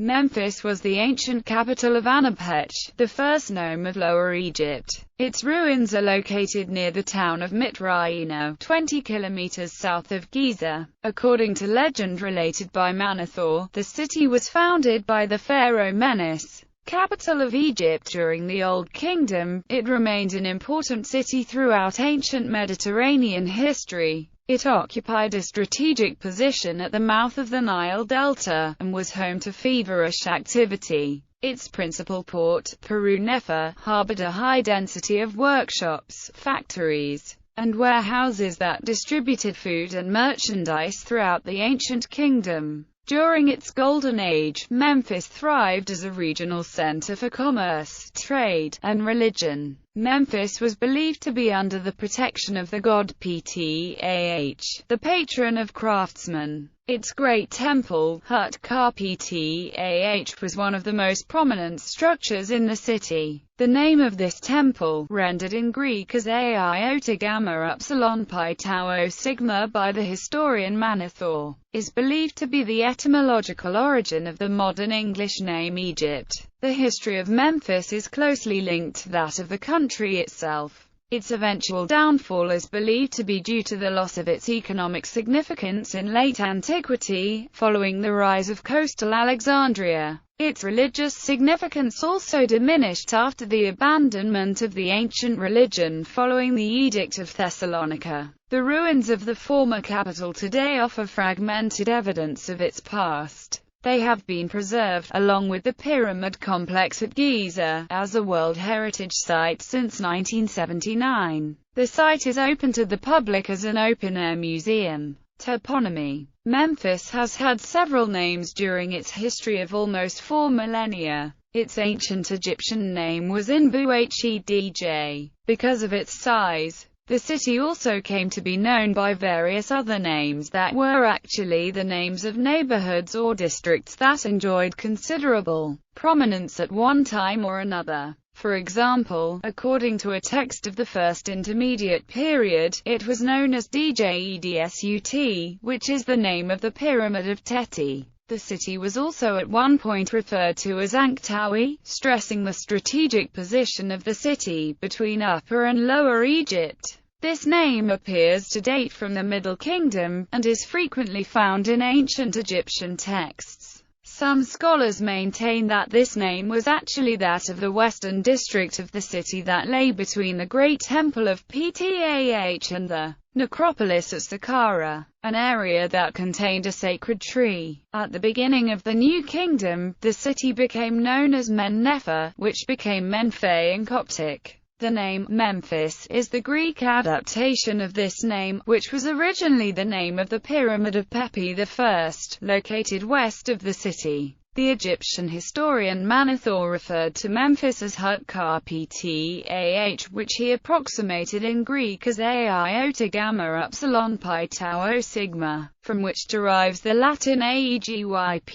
Memphis was the ancient capital of Anapech, the first nome of Lower Egypt. Its ruins are located near the town of Mitraino, 20 kilometers south of Giza. According to legend related by Manethor, the city was founded by the pharaoh Menes, capital of Egypt during the Old Kingdom. It remained an important city throughout ancient Mediterranean history. It occupied a strategic position at the mouth of the Nile Delta, and was home to feverish activity. Its principal port, Peru Nefer, harbored a high density of workshops, factories, and warehouses that distributed food and merchandise throughout the ancient kingdom. During its golden age, Memphis thrived as a regional center for commerce, trade, and religion. Memphis was believed to be under the protection of the god Ptah, the patron of craftsmen. Its great temple, Hut-Ka Ptah, was one of the most prominent structures in the city. The name of this temple, rendered in Greek as A Iota Gamma Upsilon Pi Tau O Sigma by the historian Manethor, is believed to be the etymological origin of the modern English name Egypt. The history of Memphis is closely linked to that of the country itself. Its eventual downfall is believed to be due to the loss of its economic significance in late antiquity, following the rise of coastal Alexandria. Its religious significance also diminished after the abandonment of the ancient religion following the Edict of Thessalonica. The ruins of the former capital today offer fragmented evidence of its past. They have been preserved, along with the Pyramid Complex at Giza, as a World Heritage Site since 1979. The site is open to the public as an open-air museum. Toponymy. Memphis has had several names during its history of almost 4 millennia. Its ancient Egyptian name was Inbu-Hedj. Because of its size, the city also came to be known by various other names that were actually the names of neighborhoods or districts that enjoyed considerable prominence at one time or another. For example, according to a text of the First Intermediate Period, it was known as Djedsut, which is the name of the Pyramid of Teti. The city was also at one point referred to as Anktawi, stressing the strategic position of the city between Upper and Lower Egypt. This name appears to date from the Middle Kingdom, and is frequently found in ancient Egyptian texts. Some scholars maintain that this name was actually that of the western district of the city that lay between the Great Temple of Ptah and the necropolis at Saqqara, an area that contained a sacred tree. At the beginning of the New Kingdom, the city became known as Men-Nefer, which became Menfe in Coptic. The name Memphis is the Greek adaptation of this name, which was originally the name of the Pyramid of Pepi I, located west of the city. The Egyptian historian Manethor referred to Memphis as Hut-Ka Ptah, which he approximated in Greek as A Iota Gamma Upsilon Pi Tau O Sigma, from which derives the Latin Aegyptvs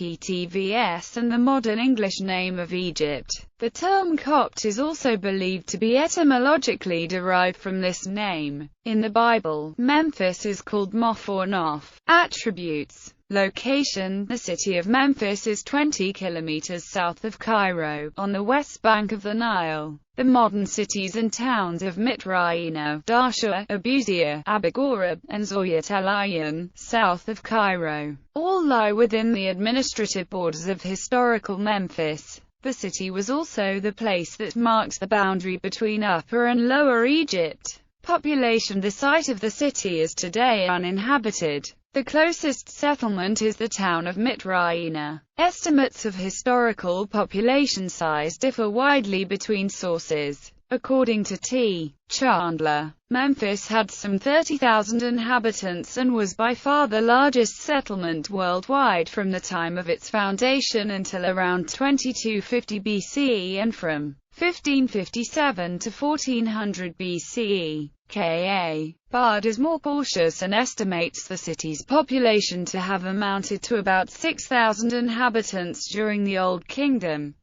and the modern English name of Egypt. The term Copt is also believed to be etymologically derived from this name. In the Bible, Memphis is called Moph or Noph. Attributes. Location. The city of Memphis is 20 kilometers south of Cairo, on the west bank of the Nile. The modern cities and towns of Mitraino, Darsha, Abusia, Abagorab, and Zoyat El Ayan, south of Cairo, all lie within the administrative borders of historical Memphis. The city was also the place that marks the boundary between Upper and Lower Egypt. Population. The site of the city is today uninhabited. The closest settlement is the town of Mitraina. Estimates of historical population size differ widely between sources. According to T. Chandler, Memphis had some 30,000 inhabitants and was by far the largest settlement worldwide from the time of its foundation until around 2250 BCE and from 1557 to 1400 BCE. K.A. Bard is more cautious and estimates the city's population to have amounted to about 6,000 inhabitants during the Old Kingdom.